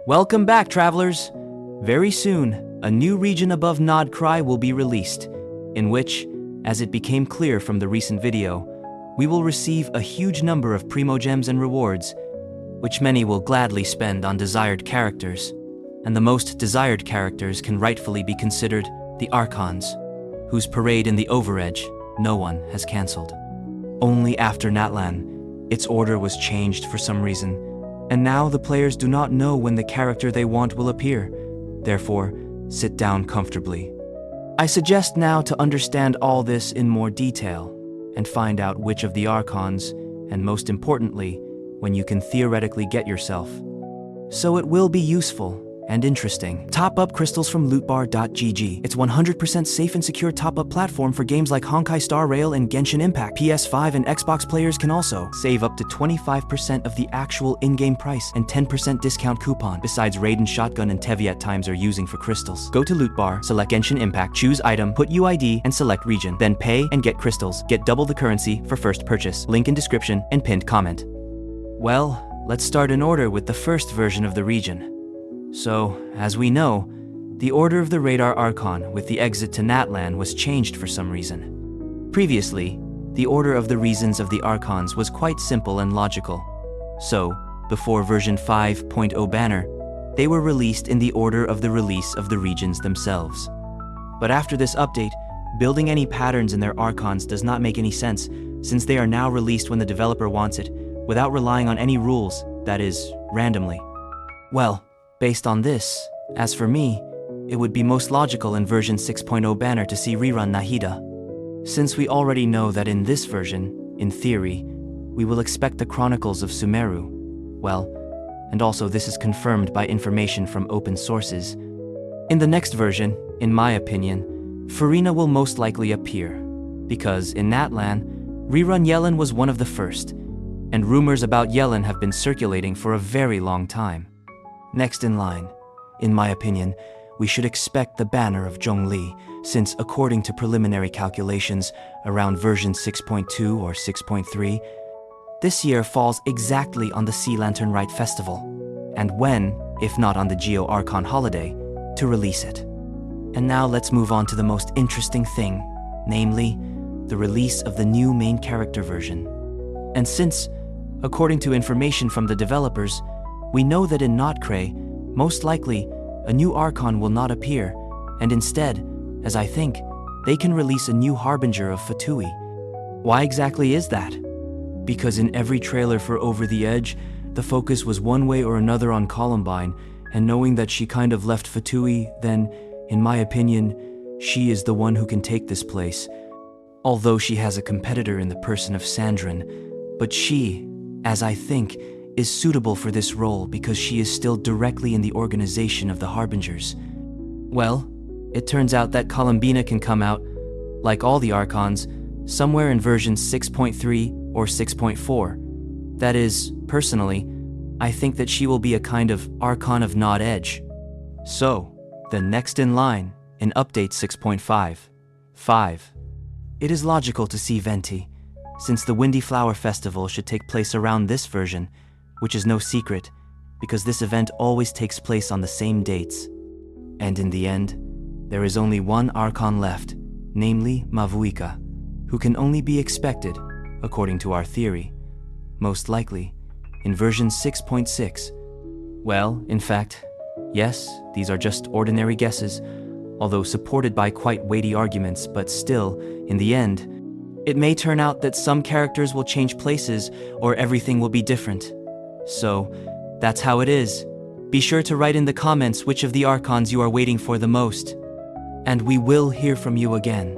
Welcome back, travelers! Very soon, a new region above Nod-Krai will be released, in which, as it became clear from the recent video, we will receive a huge number of primogems and rewards, which many will gladly spend on desired characters. And the most desired characters can rightfully be considered the Archons, whose parade in the Overedge no one has cancelled. Only after Natlan, its order was changed for some reason, and now the players do not know when the character they want will appear. Therefore, sit down comfortably. I suggest now to understand all this in more detail and find out which of the Archons, and most importantly, when you can theoretically get yourself. So it will be useful and interesting. Top up crystals from lootbar.gg. It's 100% safe and secure top-up platform for games like Honkai Star Rail and Genshin Impact. PS5 and Xbox players can also save up to 25% of the actual in-game price and 10% discount coupon. Besides Raiden Shotgun and Tevi at times are using for crystals. Go to Lootbar, select Genshin Impact, choose item, put UID, and select region. Then pay and get crystals. Get double the currency for first purchase. Link in description and pinned comment. Well, let's start in order with the first version of the region. So, as we know, the order of the Radar Archon with the exit to Natlan was changed for some reason. Previously, the order of the reasons of the Archons was quite simple and logical. So, before version 5.0 banner, they were released in the order of the release of the regions themselves. But after this update, building any patterns in their Archons does not make any sense, since they are now released when the developer wants it, without relying on any rules, that is, randomly. Well, based on this, as for me, it would be most logical in version 6.0 banner to see rerun Nahida. Since we already know that in this version, in theory, we will expect the Chronicles of Sumeru. Well, and also this is confirmed by information from open sources. In the next version, in my opinion, Furina will most likely appear, because in Natlan, rerun Yelan was one of the first, and rumors about Yelan have been circulating for a very long time. Next in line, in my opinion, we should expect the banner of Zhongli, since according to preliminary calculations, around version 6.2 or 6.3, this year falls exactly on the Sea Lantern Rite Festival, and when, if not on the Geo Archon holiday, to release it. And now let's move on to the most interesting thing, namely, the release of the new main character version. And since, according to information from the developers, we know that in Nod-Krai, most likely, a new Archon will not appear, and instead, as I think, they can release a new Harbinger of Fatui. Why exactly is that? Because in every trailer for Over the Edge, the focus was one way or another on Columbine, and knowing that she kind of left Fatui, then, in my opinion, she is the one who can take this place. Although she has a competitor in the person of Sandrin, but she, as I think, is suitable for this role because she is still directly in the organization of the Harbingers. Well, it turns out that Columbina can come out, like all the Archons, somewhere in version 6.3 or 6.4. That is, personally, I think that she will be a kind of Archon of Nod Edge. So, the next in line, in update 6.5. It is logical to see Venti, since the Windy Flower Festival should take place around this version, which is no secret, because this event always takes place on the same dates. And in the end, there is only one Archon left, namely Mavuika, who can only be expected, according to our theory, most likely, in version 6.6. Well, in fact, yes, these are just ordinary guesses, although supported by quite weighty arguments, but still, in the end, it may turn out that some characters will change places or everything will be different. So, that's how it is. Be sure to write in the comments which of the Archons you are waiting for the most. And we will hear from you again.